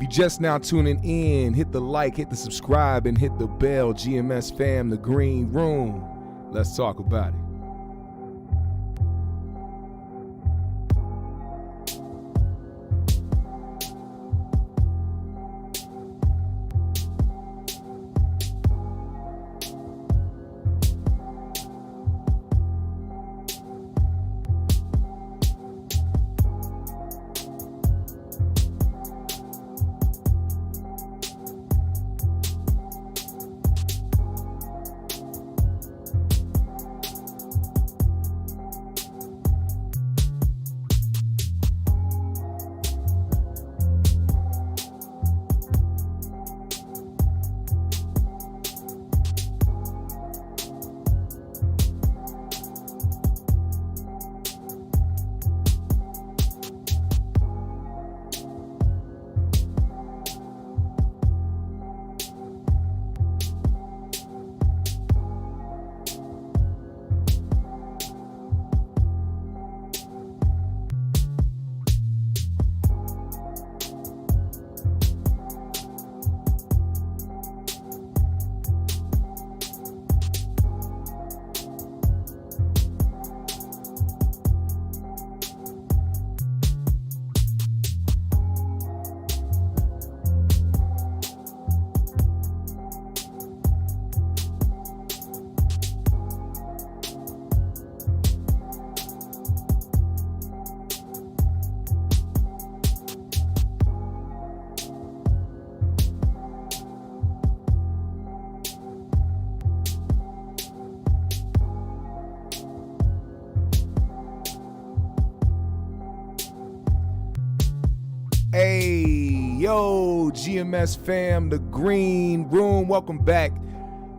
If you just now tuning in, hit the like, hit the subscribe, and hit the bell. GMS fam, the green room. Let's talk about it. Hey, yo, GMS fam, the green room. Welcome back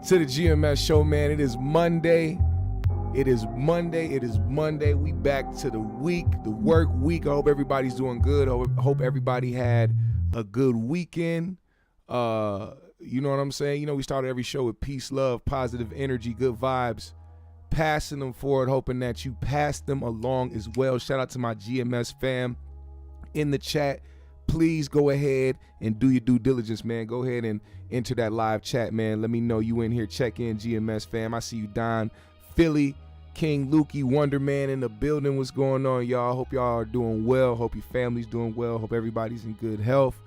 to the GMS show, man. It is Monday. It is Monday. We back to the week, the work week. I hope everybody's doing good. I hope everybody had a good weekend. You know what I'm saying? You know, we started every show with peace, love, positive energy, good vibes, passing them forward, hoping that you pass them along as well. Shout out to my GMS fam in the chat. Please go ahead and do your due diligence, man. Go ahead and enter that live chat, man. Let me know you in here. Check in, GMS fam. I see you, Don, Philly, King Lukey, Wonder Man in the building. What's going on, y'all? Hope y'all are doing well. Hope your family's doing well. Hope everybody's in good health.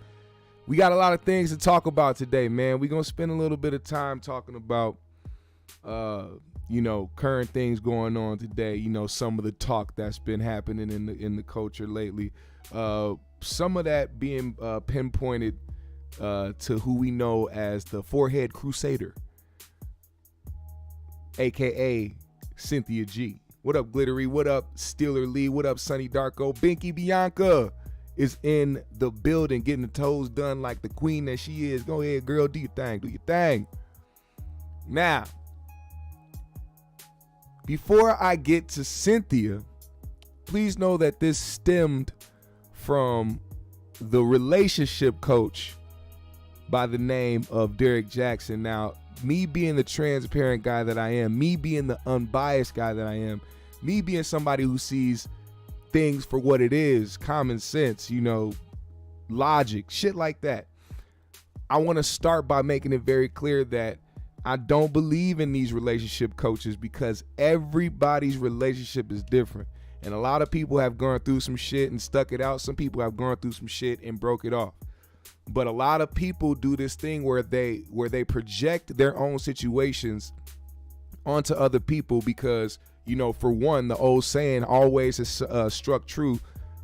We got a lot of things to talk about today, man. We're going to spend a little bit of time talking about, you know, current things going on today. You know, some of the talk that's been happening in the culture lately. Some of that being pinpointed to who we know as the Forehead Crusader, a.k.a. Cynthia G. What up, Glittery? What up, Steeler Lee? What up, Sunny Darko? Binky Bianca is in the building getting the toes done like the queen that she is. Go ahead, girl. Do your thing. Do your thing. Now, before I get to Cynthia, please know that this stemmed from the relationship coach by the name of Derrick Jaxn. Now, me being the transparent guy that I am, me being the unbiased guy that I am, me being somebody who sees things for what it is, common sense, you know, logic, shit like that, I want to start by making it very clear that I don't believe in these relationship coaches because everybody's relationship is different. And a lot of people have gone through some shit and stuck it out. Some people have gone through some shit and broke it off. But a lot of people do this thing where they project their own situations onto other people because, you know, for one, the old saying always has struck true.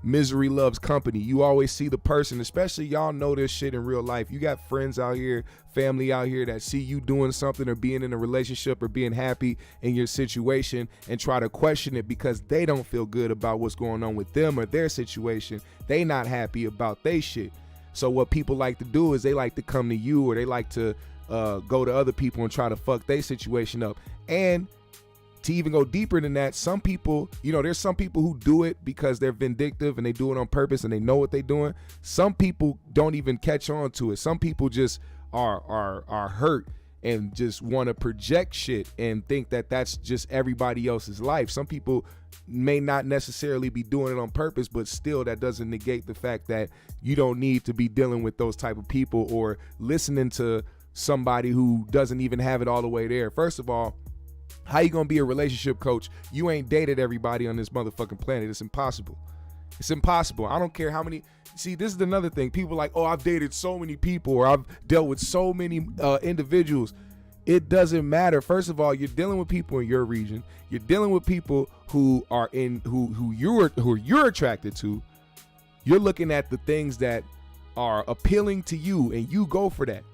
Misery loves company. You always see the person, especially y'all know this shit in real life. You got friends out here, family out here that see you doing something or being in a relationship or being happy in your situation and try to question it because they don't feel good about what's going on with them or their situation. They not happy about their shit. So what people like to do is they like to come to you or they like to go to other people and try to fuck their situation up. And to even go deeper than that, some people, you know, there's some people who do it because they're vindictive and they do it on purpose and they know what they're doing. Some people don't even catch on to it. Some people just are hurt and just want to project shit and think that that's just everybody else's life. Some people may not necessarily be doing it on purpose, but still that doesn't negate the fact that you don't need to be dealing with those type of people or listening to somebody who doesn't even have it all the way there. First of all, how you gonna be a relationship coach? You ain't dated everybody on this motherfucking planet. It's impossible. It's impossible. I don't care how many. See, this is another thing. People are like, oh, I've dated so many people or I've dealt with so many individuals. It doesn't matter. First of all, you're dealing with people in your region. You're dealing with people who are who you're attracted to. You're looking at the things that are appealing to you, and you go for that.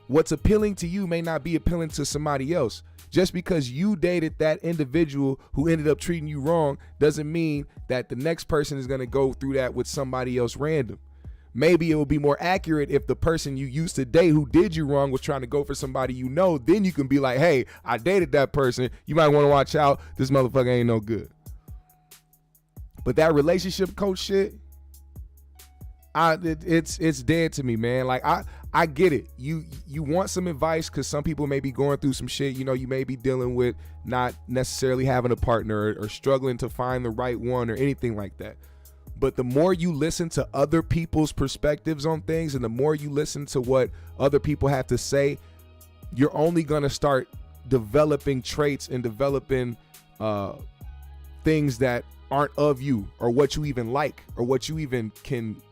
What's appealing to you may not be appealing to somebody else. Just because you dated that individual who ended up treating you wrong doesn't mean that the next person is going to go through that with somebody else random. Maybe it would be more accurate if the person you used to date who did you wrong was trying to go for somebody you know. Then you can be like, hey, I dated that person. You might want to watch out. This motherfucker ain't no good. But that relationship coach shit, it's dead to me, man. Like I get it. You want some advice because some people may be going through some shit. You know, you may be dealing with not necessarily having a partner or struggling to find the right one or anything like that. But the more you listen to other people's perspectives on things and the more you listen to what other people have to say, you're only going to start developing traits and developing things that aren't of you or what you even like or what you even can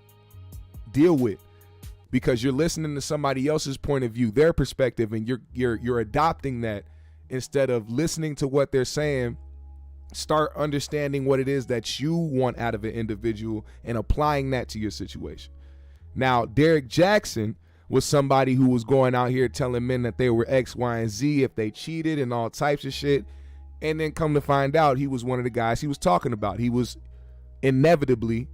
deal with, because you're listening to somebody else's point of view, their perspective, and you're adopting that instead of listening to what they're saying. Start understanding what it is that you want out of an individual and applying that to your situation. Now, Derrick Jaxn was somebody who was going out here telling men that they were X, Y, and Z if they cheated and all types of shit. And then come to find out, he was one of the guys he was talking about. He was inevitably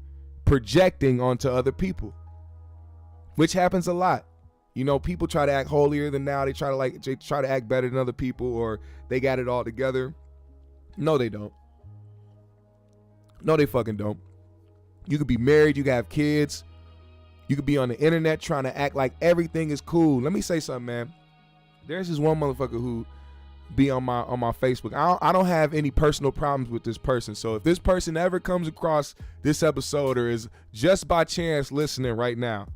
projecting onto other people, which happens a lot. You know, people try to act holier than thou. They try to act better than other people, or they got it all together. No, they don't. No, they fucking don't. You could be married. You could have kids. You could be on the internet trying to act like everything is cool. Let me say something, man. There's this one motherfucker who be on my Facebook. I don't have any personal problems with this person. So if this person ever comes across this episode or is just by chance listening right now,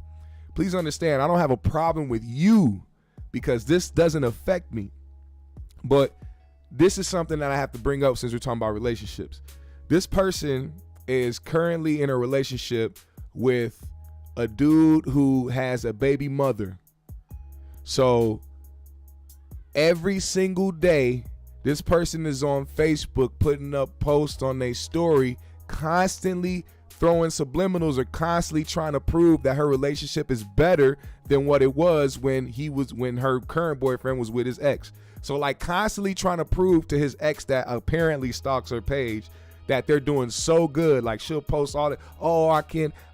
please understand, I don't have a problem with you because this doesn't affect me. But this is something that I have to bring up since we're talking about relationships. This person is currently in a relationship with a dude who has a baby mother. So every single day, this person is on Facebook putting up posts on their story, constantly throwing subliminals or constantly trying to prove that her relationship is better than what it was when her current boyfriend was with his ex. So like constantly trying to prove to his ex that apparently stalks her page that they're doing so good. Like she'll post all that,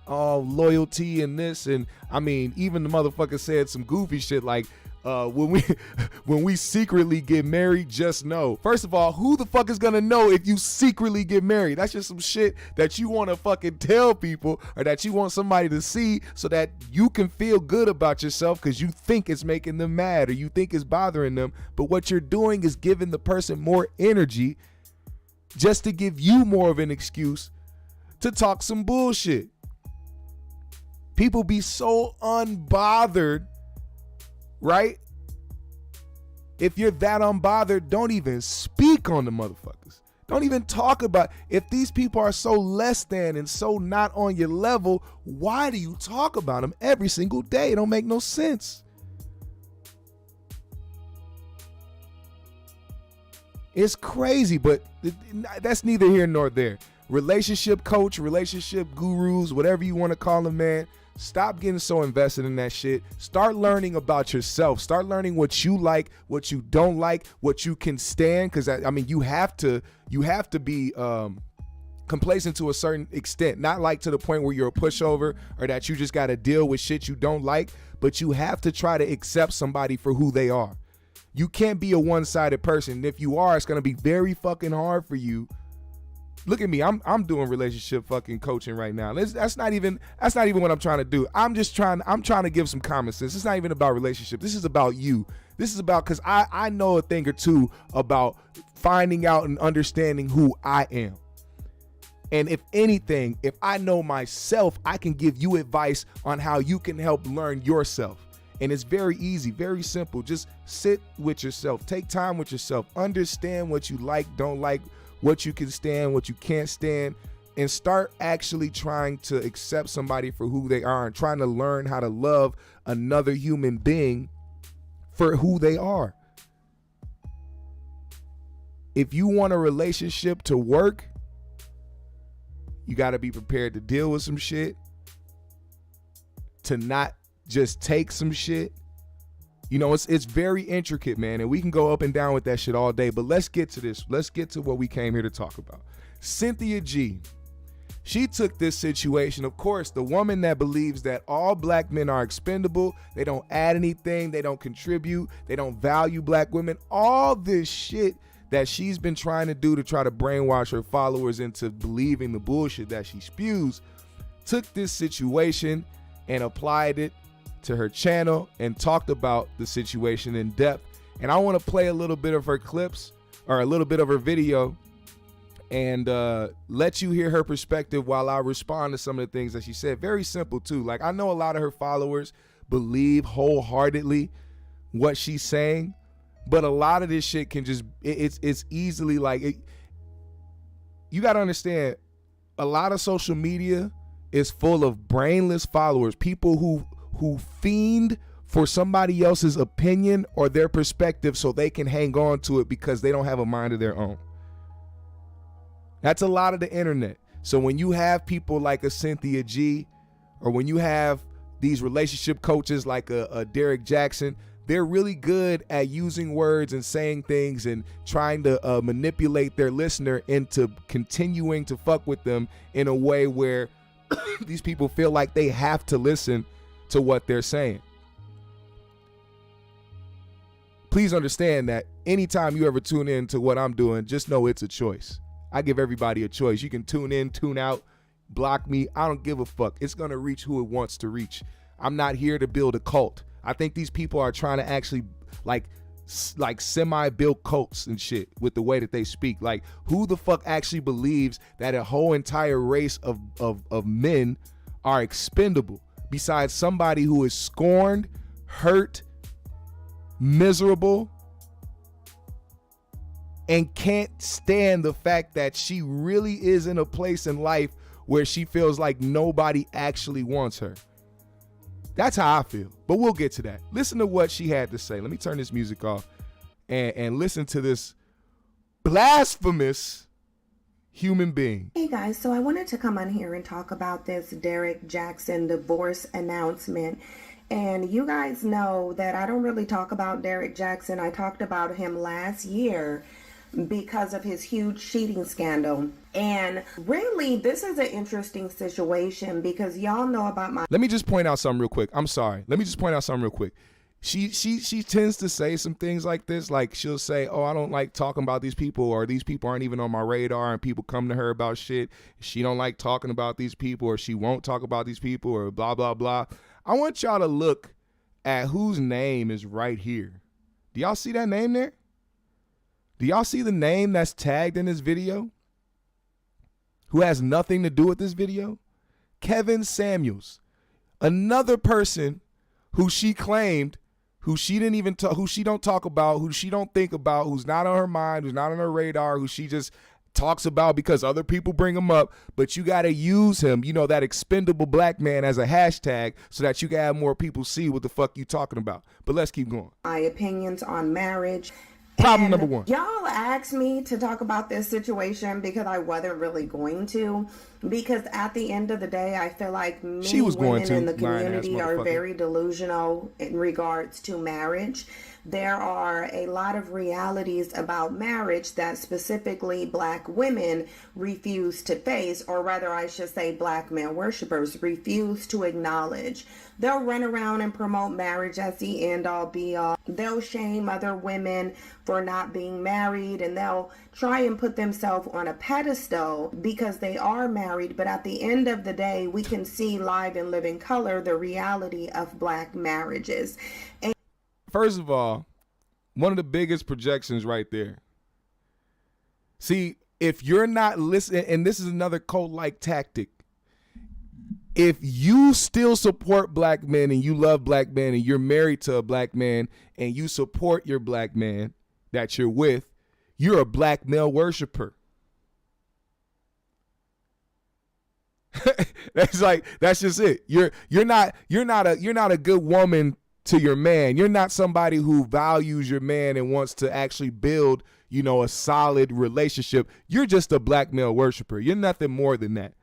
loyalty and this. And I mean, even the motherfucker said some goofy shit like, when we secretly get married, just know. First of all, who the fuck is gonna know if you secretly get married? That's just some shit that you want to fucking tell people, or that you want somebody to see so that you can feel good about yourself because you think it's making them mad or you think it's bothering them. But what you're doing is giving the person more energy just to give you more of an excuse to talk some bullshit. People be so unbothered. Right? If you're that unbothered, don't even speak on the motherfuckers. Don't even talk about. If these people are so less than and so not on your level, why do you talk about them every single day? It don't make no sense. It's crazy, but that's neither here nor there. Relationship coach, relationship gurus, whatever you want to call them, man. Stop getting so invested in that shit. Start learning about yourself. Start learning what you like, what you don't like, what you can stand. Because I mean, you have to be complacent to a certain extent. Not like to the point where you're a pushover or that you just got to deal with shit you don't like. But you have to try to accept somebody for who they are. You can't be a one-sided person. And if you are, it's gonna be very fucking hard for you. Look at me. I'm doing relationship fucking coaching right now. That's not even what I'm trying to do. I'm trying to give some common sense. It's not even about relationship. This is about you. This is about, because I know a thing or two about finding out and understanding who I am. And if anything, if I know myself, I can give you advice on how you can help learn yourself. And it's very easy, very simple. Just sit with yourself, take time with yourself, understand what you like, don't like, what you can stand, what you can't stand, and start actually trying to accept somebody for who they are and trying to learn how to love another human being for who they are. If you want a relationship to work, you got to be prepared to deal with some shit, to not just take some shit. You know, it's very intricate, man, and we can go up and down with that shit all day, but let's get to this. Let's get to what we came here to talk about. Cynthia G, she took this situation, of course, the woman that believes that all black men are expendable, they don't add anything, they don't contribute, they don't value black women, all this shit that she's been trying to do to try to brainwash her followers into believing the bullshit that she spews, took this situation and applied it to her channel and talked about the situation in depth. And I want to play a little bit of her clips, or a little bit of her video, and let you hear her perspective while I respond to some of the things that she said. Very simple too. Like, I know a lot of her followers believe wholeheartedly what she's saying, but a lot of this shit can just, it's easily like, you got to understand, a lot of social media is full of brainless followers, people who fiend for somebody else's opinion or their perspective so they can hang on to it because they don't have a mind of their own. That's a lot of the internet. So when you have people like a Cynthia G, or when you have these relationship coaches like a Derrick Jaxn, they're really good at using words and saying things and trying to manipulate their listener into continuing to fuck with them in a way where these people feel like they have to listen to what they're saying. Please understand that anytime you ever tune in to what I'm doing, just know it's a choice. I give everybody a choice. You can tune in, tune out, block me. I don't give a fuck. It's going to reach who it wants to reach. I'm not here to build a cult. I think these people are trying to actually like semi-build cults and shit with the way that they speak. Like, who the fuck actually believes that a whole entire race of men are expendable besides somebody who is scorned, hurt, miserable, and can't stand the fact that she really is in a place in life where she feels like nobody actually wants her. That's how I feel, but we'll get to that. Listen to what she had to say. Let me turn this music off and listen to this blasphemous human being. Hey guys, so I wanted to come on here and talk about this Derrick Jaxn divorce announcement. And you guys know that I don't really talk about Derrick Jaxn. I talked about him last year because of his huge cheating scandal. And really, this is an interesting situation because y'all know about my... Let me just point out something real quick. I'm sorry. Let me just point out something real quick. She tends to say some things like this. Like, she'll say, oh, I don't like talking about these people, or these people aren't even on my radar, and people come to her about shit. She don't like talking about these people, or she won't talk about these people, or blah, blah, blah. I want y'all to look at whose name is right here. Do y'all see that name there? Do y'all see the name that's tagged in this video? Who has nothing to do with this video? Kevin Samuels. Another person who she claimed, who she didn't even talk, who she don't talk about, who she don't think about, who's not on her mind, who's not on her radar, who she just talks about because other people bring him up. But you got to use him, you know, that expendable black man, as a hashtag so that you can have more people see what the fuck you talking about. But let's keep going. My opinions on marriage. Problem number one. Y'all asked me to talk about this situation because I wasn't really going to. Because at the end of the day, I feel like many women in the community are very delusional in regards to marriage. There are a lot of realities about marriage that specifically black women refuse to face, or rather I should say black man worshipers refuse to acknowledge. They'll run around and promote marriage as the end all be all. They'll shame other women for not being married, and they'll try and put themselves on a pedestal because they are married. But at the end of the day, we can see live and live in color the reality of black marriages. First of all, One of the biggest projections right there. See, if you're not listening, and this is another cult-like tactic, if you still support black men and you love black men and you're married to a black man and you support your black man that you're with, you're a black male worshiper. That's just it. You're not a good woman to your man. You're not somebody who values your man and wants to actually build, a solid relationship. You're just a black male worshiper. You're nothing more than that.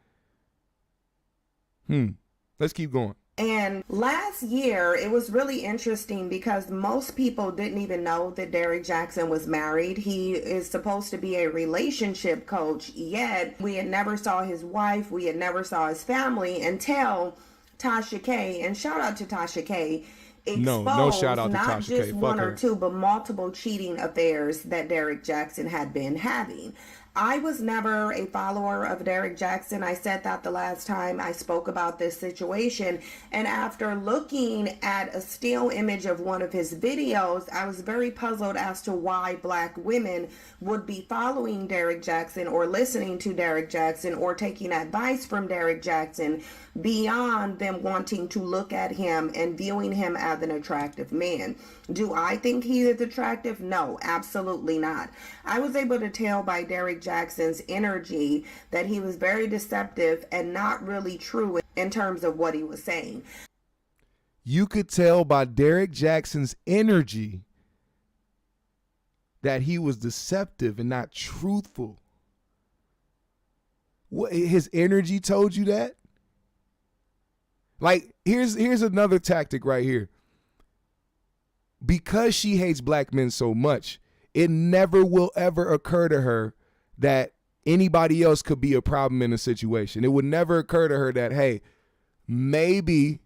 Let's keep going. And last year, it was really interesting because most people didn't even know that Derrick Jaxn was married. He is supposed to be a relationship coach, yet we had never saw his wife. We had never saw his family until Tasha K. And shout out to Tasha K. No shout out to not Tasha K. just one or two, but multiple cheating affairs that Derrick Jaxn had been having. I was never a follower of Derrick Jaxn. I said that the last time I spoke about this situation. And after looking at a still image of one of his videos, I was very puzzled as to why black women would be following Derrick Jaxn or listening to Derrick Jaxn or taking advice from Derrick Jaxn beyond them wanting to look at him and viewing him as an attractive man. Do I think he is attractive? No, absolutely not. I was able to tell by Derrick Jaxn's energy that he was very deceptive and not really true in terms of what he was saying. You could tell by Derrick Jaxn's energy that he was deceptive and not truthful. What, his energy told you that? Like, here's another tactic right here. Because she hates black men so much, it never will ever occur to her that anybody else could be a problem in a situation. It would never occur to her that, hey, maybe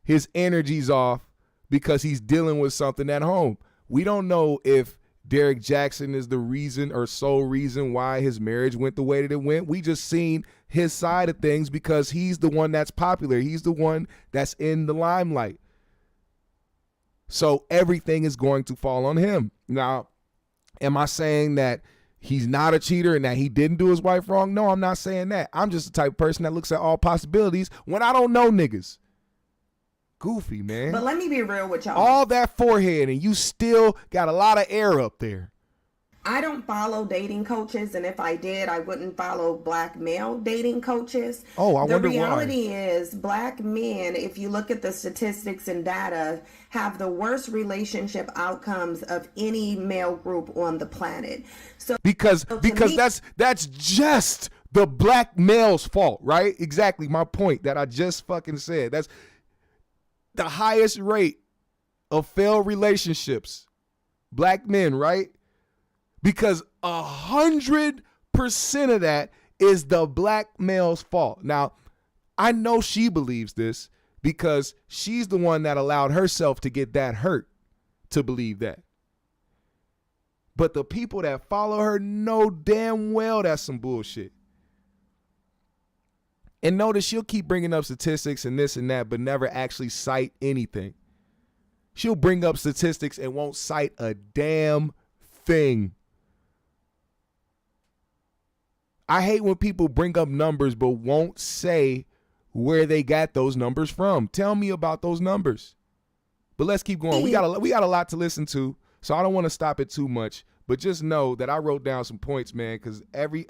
his energy's off because he's dealing with something at home. We don't know if Derrick Jaxn is the reason or sole reason why his marriage went the way that it went. We just seen his side of things because he's the one that's popular. He's the one that's in the limelight. So everything is going to fall on him. Now, am I saying that he's not a cheater and that he didn't do his wife wrong? No, I'm not saying that. I'm just the type of person that looks at all possibilities when I don't know niggas. Goofy, man. But let me be real with y'all. All that forehead and you still got a lot of air up there. I don't follow dating coaches, and if I did, I wouldn't follow black male dating coaches. Oh, I wonder why. The reality is black men, if you look at the statistics and data, have the worst relationship outcomes of any male group on the planet. So because that's just the black male's fault, right? Exactly my point that I just fucking said. That's the highest rate of failed relationships. Black men, right? Because 100% of that is the black male's fault. Now, I know she believes this because she's the one that allowed herself to get that hurt to believe that. But the people that follow her know damn well that's some bullshit. And notice she'll keep bringing up statistics and this and that, but never actually cite anything. She'll bring up statistics and won't cite a damn thing. I hate when people bring up numbers but won't say where they got those numbers from. Tell me about those numbers. But let's keep going. We got a lot to listen to, so I don't want to stop it too much. But just know that I wrote down some points, man, because every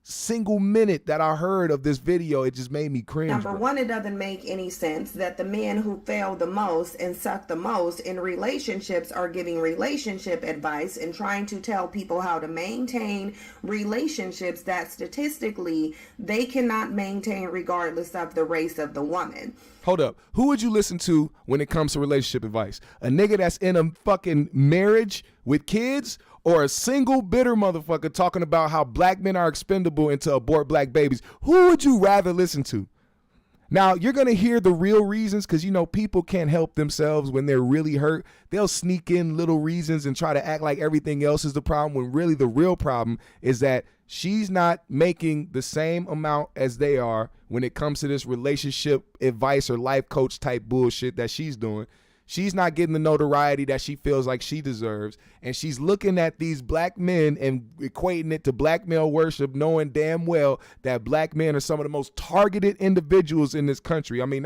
single minute that I heard of this video, it just made me cringe. Number one, it doesn't make any sense that the men who fail the most and suck the most in relationships are giving relationship advice and trying to tell people how to maintain relationships that statistically they cannot maintain regardless of the race of the woman. Hold up. Who would you listen to when it comes to relationship advice? A nigga that's in a fucking marriage with kids, or a single bitter motherfucker talking about how black men are expendable and to abort black babies? Who would you rather listen to? Now, you're going to hear the real reasons because, people can't help themselves when they're really hurt. They'll sneak in little reasons and try to act like everything else is the problem when really the real problem is that she's not making the same amount as they are when it comes to this relationship advice or life coach type bullshit that she's doing. She's not getting the notoriety that she feels like she deserves. And she's looking at these black men and equating it to black male worship, knowing damn well that black men are some of the most targeted individuals in this country. I mean,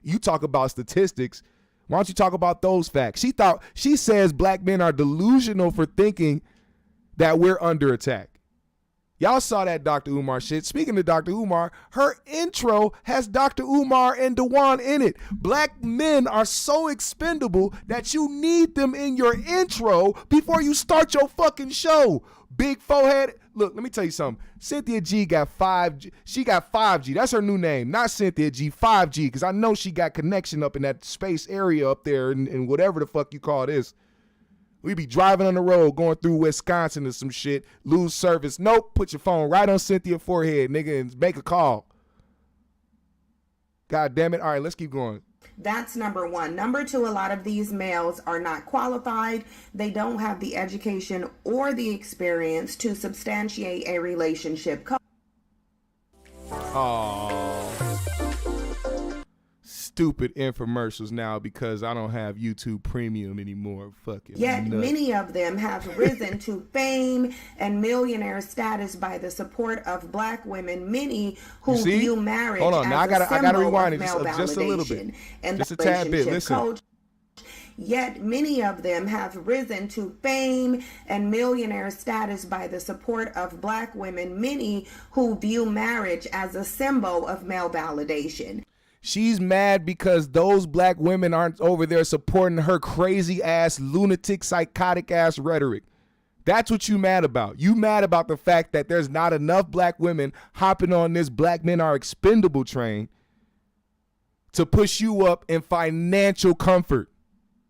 you talk about statistics. Why don't you talk about those facts? She says black men are delusional for thinking that we're under attack. Y'all saw that Dr. Umar shit. Speaking of Dr. Umar, her intro has Dr. Umar and Dewan in it. Black men are so expendable that you need them in your intro before you start your fucking show. Big forehead. Look, let me tell you something. Cynthia G got 5G. She got 5G. That's her new name. Not Cynthia G, 5G, because I know she got connection up in that space area up there and whatever the fuck you call this. We be driving on the road, going through Wisconsin or some shit, lose service. Nope, put your phone right on Cynthia's forehead, nigga, and make a call. God damn it. All right, let's keep going. That's number one. Number two, a lot of these males are not qualified. They don't have the education or the experience to substantiate a relationship. Stupid infomercials now because I don't have YouTube Premium anymore. Fucking Yet nuts. Many of them have risen to fame and millionaire status by the support of black women. Many who view marriage as now I gotta rewind it just a little bit, and just a tad bit. Listen. Coach. Yet many of them have risen to fame and millionaire status by the support of black women. Many who view marriage as a symbol of male validation. She's mad because those black women aren't over there supporting her crazy ass, lunatic, psychotic ass rhetoric. That's what you mad about. You mad about the fact that there's not enough black women hopping on this black men are expendable train to push you up in financial comfort.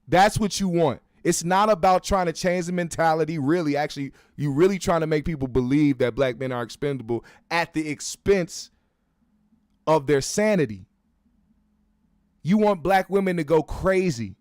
That's what you want. It's not about trying to change the mentality. Really, actually, you really trying to make people believe that black men are expendable at the expense of their sanity. You want black women to go crazy,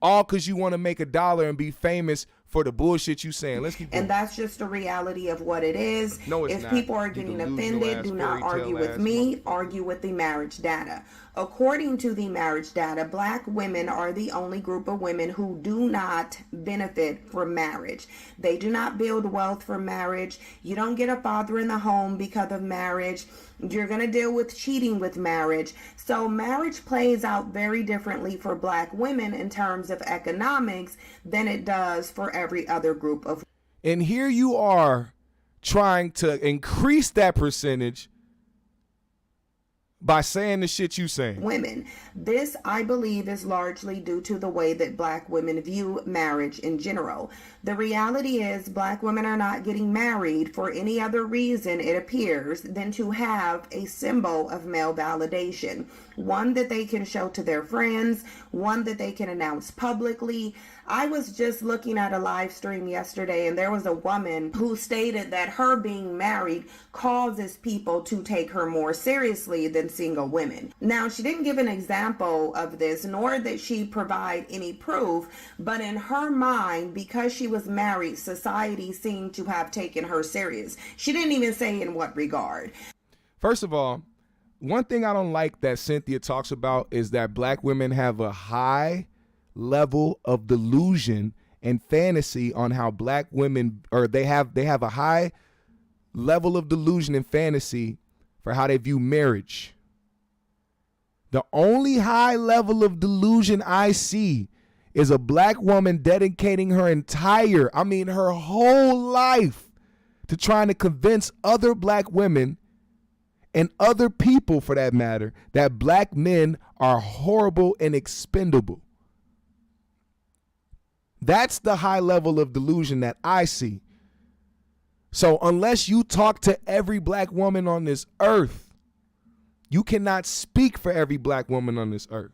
all because you want to make $1 and be famous for the bullshit you saying. Let's keep going. And that's just the reality of what it is. No, it's if not. People are getting offended, do not argue with me, argue with the marriage data. According to the marriage data, black women are the only group of women who do not benefit from marriage. They do not build wealth from marriage. You don't get a father in the home because of marriage. You're going to deal with cheating with marriage. So marriage plays out very differently for black women in terms of economics than it does for every other group of. And here you are trying to increase that percentage by saying the shit you saying. Women. This, I believe, is largely due to the way that black women view marriage in general. The reality is black women are not getting married for any other reason, it appears, than to have a symbol of male validation. One that they can show to their friends, one that they can announce publicly. I was just looking at a live stream yesterday, and there was a woman who stated that her being married causes people to take her more seriously than single women. Now, she didn't give an example of this, nor did she provide any proof, but in her mind, because she was married, society seemed to have taken her serious. She didn't even say in what regard. First of all, one thing I don't like that Cynthia talks about is that black women have a high level of delusion and fantasy on how black women, or they have a high level of delusion and fantasy for how they view marriage. The only high level of delusion I see is a black woman dedicating her whole life to trying to convince other black women and other people, for that matter, that black men are horrible and expendable. That's the high level of delusion that I see. So unless you talk to every black woman on this earth, you cannot speak for every black woman on this earth.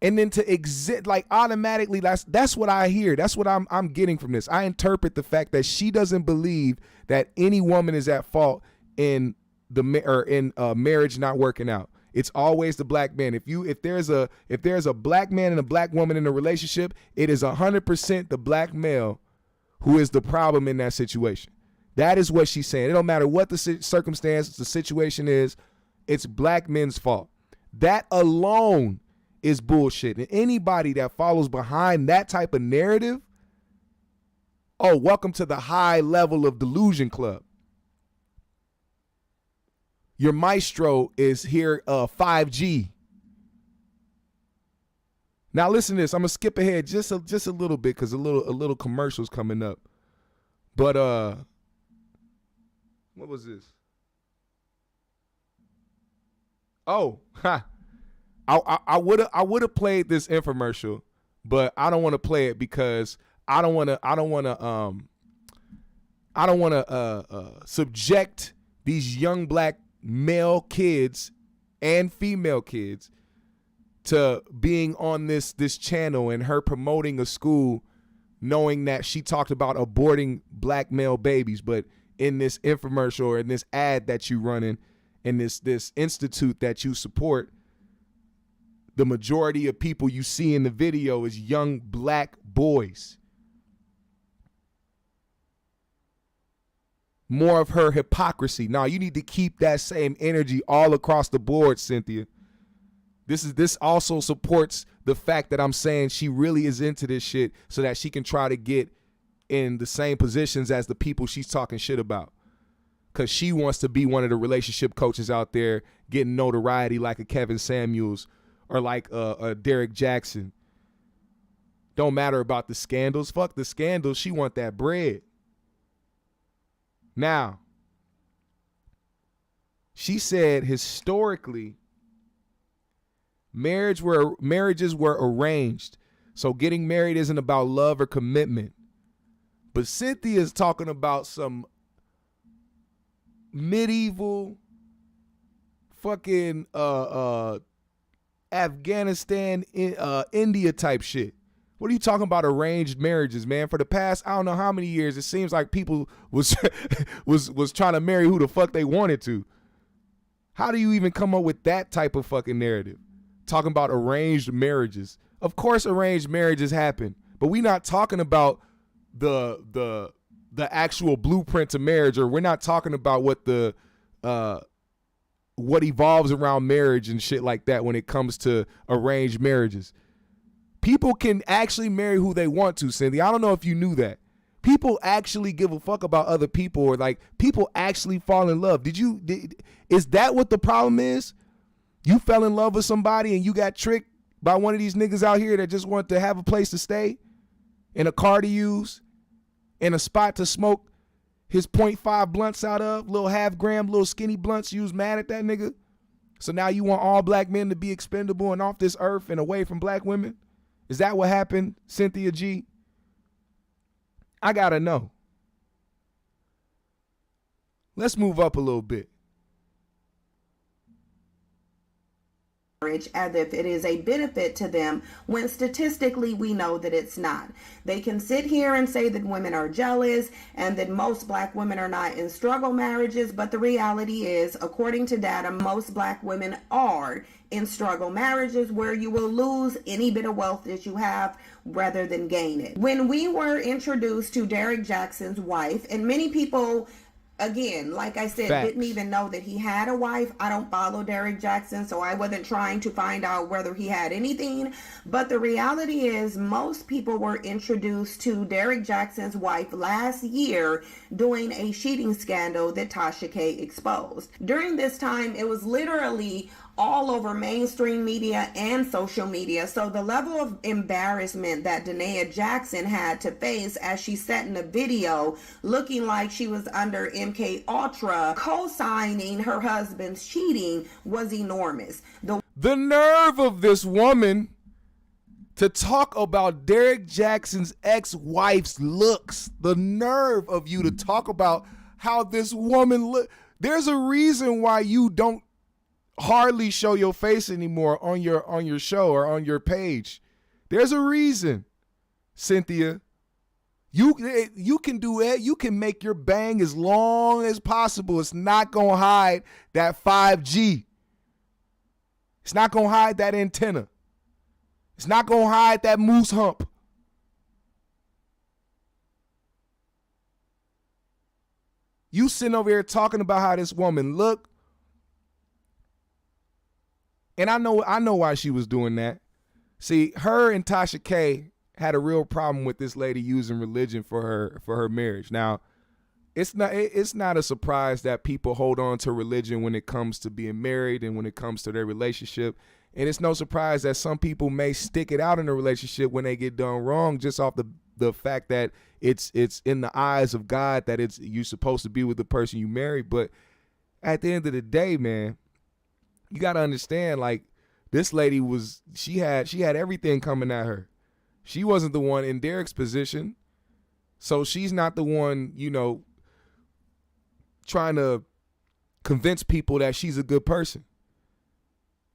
And then to exist, like, automatically, that's what I hear. That's what I'm getting from this. I interpret the fact that she doesn't believe that any woman is at fault in marriage not working out. It's always the black man. If there's a black man and a black woman in a relationship, it is 100% the black male who is the problem in that situation. That is what she's saying. It don't matter what the circumstance, the situation is, it's black men's fault. That alone is bullshit. And anybody that follows behind that type of narrative, oh, welcome to the high level of delusion club. Your maestro is here 5G. Now listen to this. I'm gonna skip ahead just a little bit because a little commercial's coming up. But what was this? Oh, I would have played this infomercial, but I don't want to play it because I don't want to subject these young black male kids and female kids to being on this channel and her promoting a school knowing that she talked about aborting black male babies. But in this infomercial or in this ad that you running in this institute that you support, the majority of people you see in the video is young black boys. More of her hypocrisy. Now you need to keep that same energy all across the board, Cynthia. This also supports the fact that I'm saying she really is into this shit so that she can try to get in the same positions as the people she's talking shit about. Because she wants to be one of the relationship coaches out there getting notoriety like a Kevin Samuels or like a Derrick Jaxn. Don't matter about the scandals. Fuck the scandals. She want that bread. Now, she said historically, marriages were arranged. So getting married isn't about love or commitment. But Cynthia is talking about some medieval fucking Afghanistan, India type shit. What are you talking about arranged marriages, man? For the past, I don't know how many years, it seems like people was trying to marry who the fuck they wanted to. How do you even come up with that type of fucking narrative? Talking about arranged marriages. Of course arranged marriages happen, but we're not talking about the actual blueprint to marriage, or we're not talking about what what evolves around marriage and shit like that when it comes to arranged marriages. People can actually marry who they want to, Cindy. I don't know if you knew that. People actually give a fuck about other people, or like people actually fall in love. Is that what the problem is? You fell in love with somebody and you got tricked by one of these niggas out here that just want to have a place to stay, and a car to use, and a spot to smoke his 0.5 blunts out of, little half gram, little skinny blunts. You was mad at that nigga. So now you want all black men to be expendable and off this earth and away from black women? Is that what happened, Cynthia G? I gotta know. Let's move up a little bit. As if it is a benefit to them, when statistically we know that it's not. They can sit here and say that women are jealous and that most black women are not in struggle marriages, but the reality is, according to data, most black women are in struggle marriages where you will lose any bit of wealth that you have rather than gain it. When we were introduced to Derrick Jaxn's wife, and many people, again, like I said, Facts. didn't even know that he had a wife. I don't follow Derrick Jaxn, so I wasn't trying to find out whether he had anything. But the reality is, most people were introduced to Derrick Jaxn's wife last year doing a cheating scandal that Tasha K exposed. During this time, it was literally all over mainstream media and social media. So the level of embarrassment that Derrick Jaxn had to face as she sat in a video looking like she was under MK Ultra, co-signing her husband's cheating, was enormous. The nerve of this woman to talk about Derrick Jaxn's ex-wife's looks. The nerve of you to talk about how this woman look. There's a reason why you don't hardly show your face anymore on your show or on your page. There's a reason, Cynthia. You can do it. You can make your bang as long as possible. It's not gonna hide that 5G. It's not gonna hide that antenna. It's not gonna hide that moose hump. You sitting over here talking about how this woman look. And I know why she was doing that. See, her and Tasha K had a real problem with this lady using religion for her marriage. Now, it's not a surprise that people hold on to religion when it comes to being married and when it comes to their relationship. And it's no surprise that some people may stick it out in a relationship when they get done wrong, just off the fact that it's in the eyes of God that you're supposed to be with the person you marry. But at the end of the day, man, you got to understand, like, this lady she had everything coming at her. She wasn't the one in Derrick's position. So she's not the one, trying to convince people that she's a good person.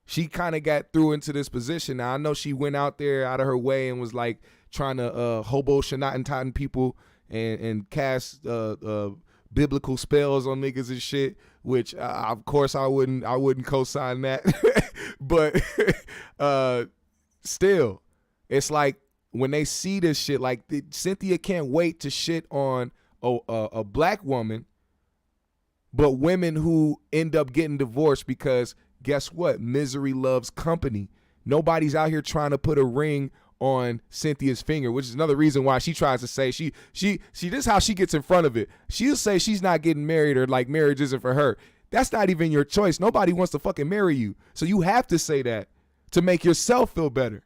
She kind of got through into this position. Now, I know she went out there out of her way and was like trying to hobo Shannotin people and cast biblical spells on niggas and shit, which of course I wouldn't co-sign that. But still, it's like when they see this shit, like Cynthia can't wait to shit on a black woman, but women who end up getting divorced because guess what? Misery loves company. Nobody's out here trying to put a ring on Cynthia's finger, which is another reason why she tries to say she this is how she gets in front of it. She'll say she's not getting married or like marriage isn't for her. That's not even your choice. Nobody wants to fucking marry you. So you have to say that to make yourself feel better.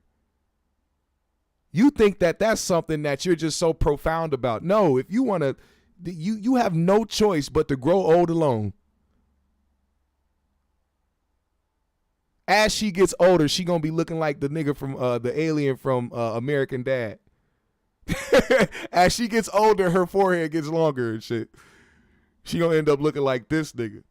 You think that that's something that you're just so profound about. No, if you want to, you have no choice but to grow old alone. As she gets older, she gonna be looking like the nigga from the alien from American Dad. As she gets older, her forehead gets longer and shit. She gonna end up looking like this nigga.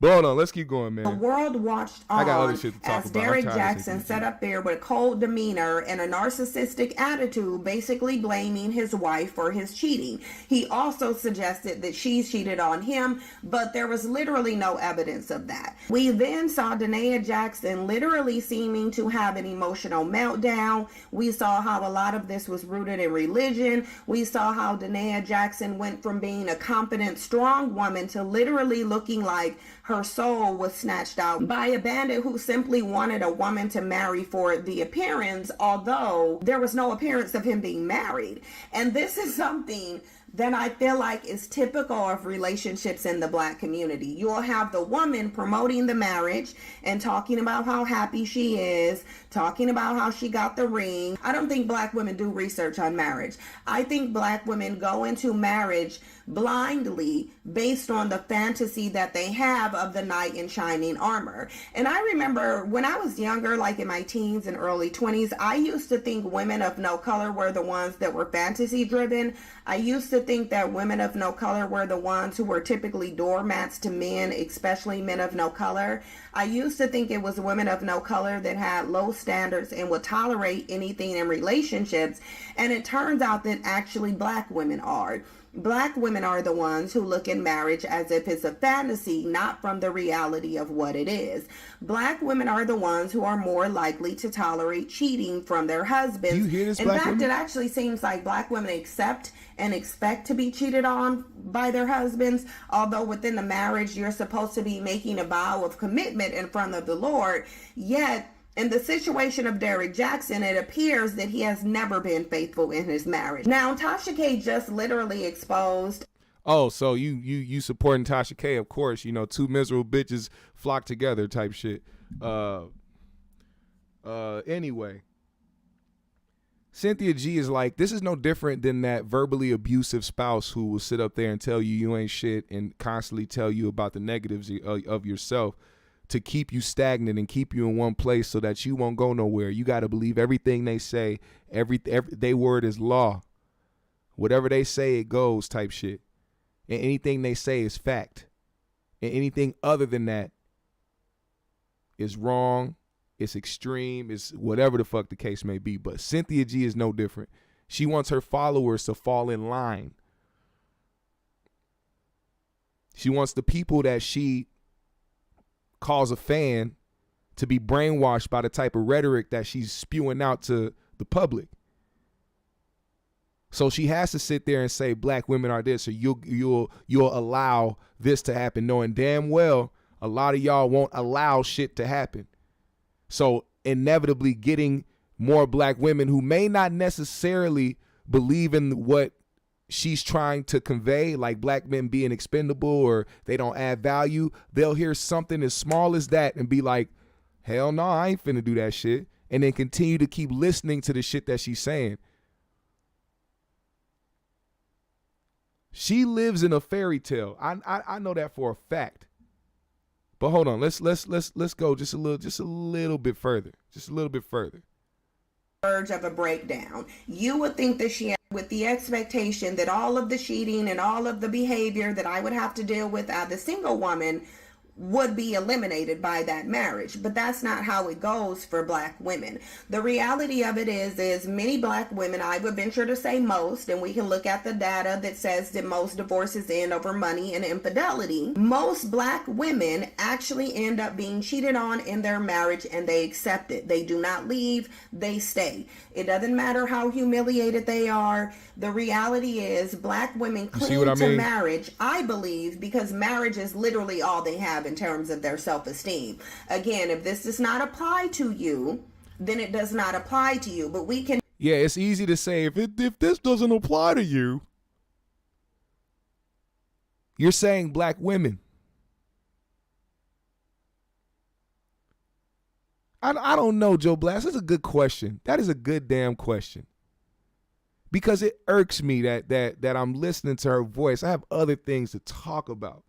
But hold on, let's keep going, man. The world watched on as Derrick Jaxn sat up there with cold demeanor and a narcissistic attitude, basically blaming his wife for his cheating. He also suggested that she cheated on him, but there was literally no evidence of that. We then saw Derrick Jaxn literally seeming to have an emotional meltdown. We saw how a lot of this was rooted in religion. We saw how Derrick Jaxn went from being a confident, strong woman to literally looking like her soul was snatched out by a bandit who simply wanted a woman to marry for the appearance, although there was no appearance of him being married. And this is something that I feel like is typical of relationships in the black community. You'll have the woman promoting the marriage and talking about how happy she is, talking about how she got the ring. I don't think black women do research on marriage. I think black women go into marriage blindly based on the fantasy that they have of the knight in shining armor. And I remember when I was younger, like in my teens and early 20s, I used to think women of no color were the ones that were fantasy driven. I used to think that women of no color were the ones who were typically doormats to men, especially men of no color. I used to think it was women of no color that had low standards and would tolerate anything in relationships. And it turns out that actually black women are. Black women are the ones who look in marriage as if it's a fantasy, not from the reality of what it is. Black women are the ones who are more likely to tolerate cheating from their husbands. Do you hear this, in black fact, women? It actually seems like black women accept and expect to be cheated on by their husbands, although within the marriage, you're supposed to be making a vow of commitment in front of the Lord. Yet, in the situation of Derrick Jaxn, it appears that he has never been faithful in his marriage. Now, Tasha K just literally exposed. Oh, so you supporting Tasha K, of course. Two miserable bitches flock together type shit. Anyway, Cynthia G is like, this is no different than that verbally abusive spouse who will sit up there and tell you ain't shit and constantly tell you about the negatives of yourself, to keep you stagnant and keep you in one place so that you won't go nowhere. You got to believe everything they say. Every they word is law. Whatever they say, it goes type shit. And anything they say is fact. And anything other than that is wrong, it's extreme, it's whatever the fuck the case may be. But Cynthia G is no different. She wants her followers to fall in line. She wants the people that she calls a fan to be brainwashed by the type of rhetoric that she's spewing out to the public. So she has to sit there and say black women are this, or you'll allow this to happen, knowing damn well a lot of y'all won't allow shit to happen. So inevitably getting more black women who may not necessarily believe in what she's trying to convey, like black men being expendable or they don't add value. They'll hear something as small as that and be like, hell no, I ain't finna do that shit. And then continue to keep listening to the shit that she's saying. She lives in a fairy tale. I know that for a fact. But hold on, let's go just a little bit further. Just a little bit further. Verge of a breakdown. You would think that she, with the expectation that all of the cheating and all of the behavior that I would have to deal with as a single woman would be eliminated by that marriage, but that's not how it goes for black women. The reality of it is many black women, I would venture to say most, and we can look at the data that says that most divorces end over money and infidelity. Most black women actually end up being cheated on in their marriage, and they accept it. They do not leave, they stay. It doesn't matter how humiliated they are. The reality is black women cling to marriage, I believe, because marriage is literally all they have in terms of their self-esteem. Again, if this does not apply to you, then it does not apply to you. But we can... Yeah, it's easy to say, if this doesn't apply to you, you're saying black women. I don't know, Joe Blast. That's a good question. That is a good damn question. Because it irks me that I'm listening to her voice. I have other things to talk about.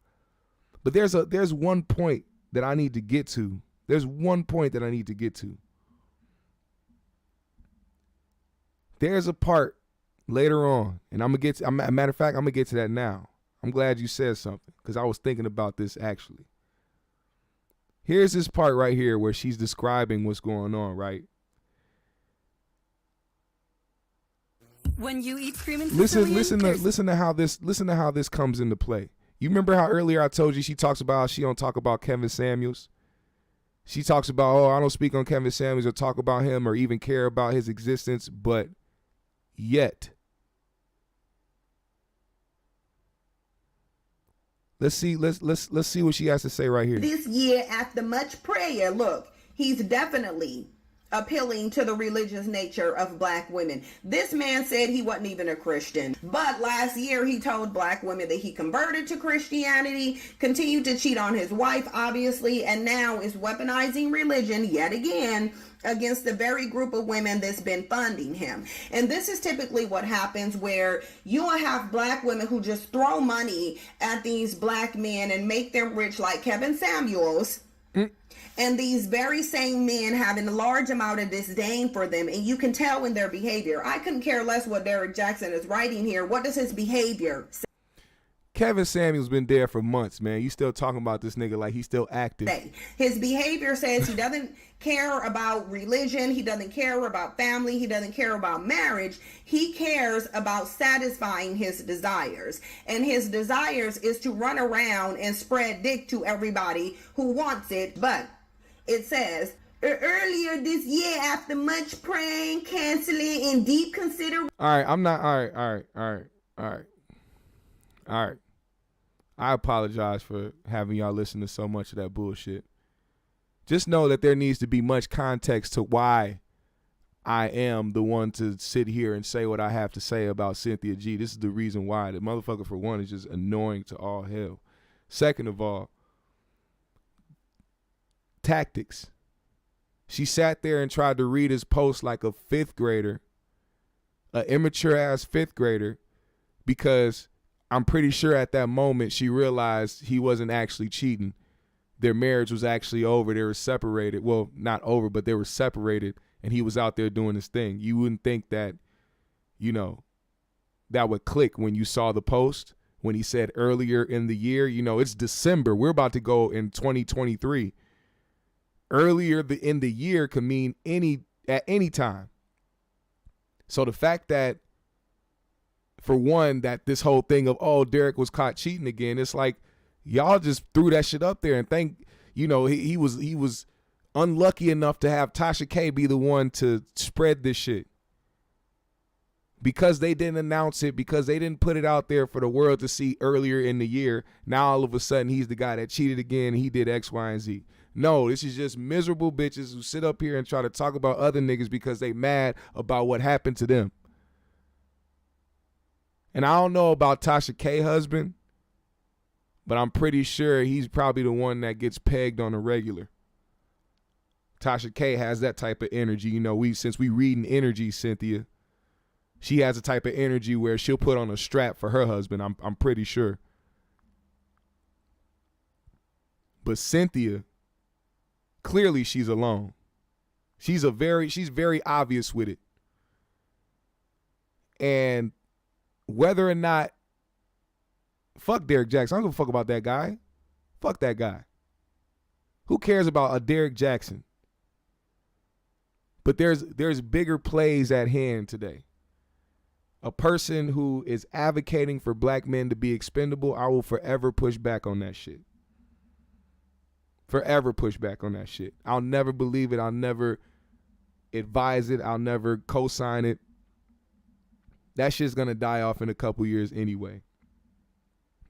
But there's one point that I need to get to. There's one point that I need to get to. There's a part later on, and I'm gonna get to, a matter of fact, I'm gonna get to that now. I'm glad you said something, because I was thinking about this actually. Here's this part right here where she's describing what's going on, right? When you eat screaming listen to how this comes into play. You remember how earlier I told you she talks about how she don't talk about Kevin Samuels? She talks about, oh, I don't speak on Kevin Samuels or talk about him or even care about his existence, but yet. Let's see what she has to say right here. This year, after much prayer, look, he's definitely appealing to the religious nature of black women. This man said he wasn't even a Christian, but last year he told black women that he converted to Christianity, continued to cheat on his wife, obviously, and now is weaponizing religion yet again against the very group of women that's been funding him. And this is typically what happens, where you will have black women who just throw money at these black men and make them rich, like Kevin Samuels. And these very same men having a large amount of disdain for them. And you can tell in their behavior. I couldn't care less what Derrick Jaxn is writing here. What does his behavior say? Kevin Samuels been there for months, man. You still talking about this nigga like he's still active. His behavior says he doesn't care about religion. He doesn't care about family. He doesn't care about marriage. He cares about satisfying his desires. And his desires is to run around and spread dick to everybody who wants it. But it says, earlier this year, after much praying, canceling, and deep consideration. All right. I apologize for having y'all listen to so much of that bullshit. Just know that there needs to be much context to why I am the one to sit here and say what I have to say about Cynthia G. This is the reason why. The motherfucker, for one, is just annoying to all hell. Second of all, tactics. She sat there and tried to read his post like a fifth grader, an immature ass fifth grader, because I'm pretty sure at that moment she realized he wasn't actually cheating. Their marriage was actually over. They were separated. Well, not over, but they were separated, and he was out there doing his thing. You wouldn't think that, that would click when you saw the post, when he said earlier in the year. It's December. We're about to go in 2023. Earlier in the year could mean at any time. So the fact that, for one, that this whole thing of, oh, Derrick was caught cheating again, it's like y'all just threw that shit up there and think, he was unlucky enough to have Tasha K be the one to spread this shit. Because they didn't announce it, because they didn't put it out there for the world to see earlier in the year, now all of a sudden he's the guy that cheated again and he did X, Y, and Z. No, this is just miserable bitches who sit up here and try to talk about other niggas because they mad about what happened to them. And I don't know about Tasha K husband, but I'm pretty sure he's probably the one that gets pegged on a regular. Tasha K has that type of energy. You know, since we reading energy, Cynthia, she has a type of energy where she'll put on a strap for her husband. I'm pretty sure. But Cynthia, clearly she's alone. She's very obvious with it. And whether or not, fuck Derrick Jaxn. I don't give a fuck about that guy. Fuck that guy. Who cares about a Derrick Jaxn? But there's bigger plays at hand today. A person who is advocating for black men to be expendable, I will forever push back on that shit. Forever push back on that shit. I'll never believe it. I'll never advise it. I'll never co-sign it. That shit's going to die off in a couple years anyway.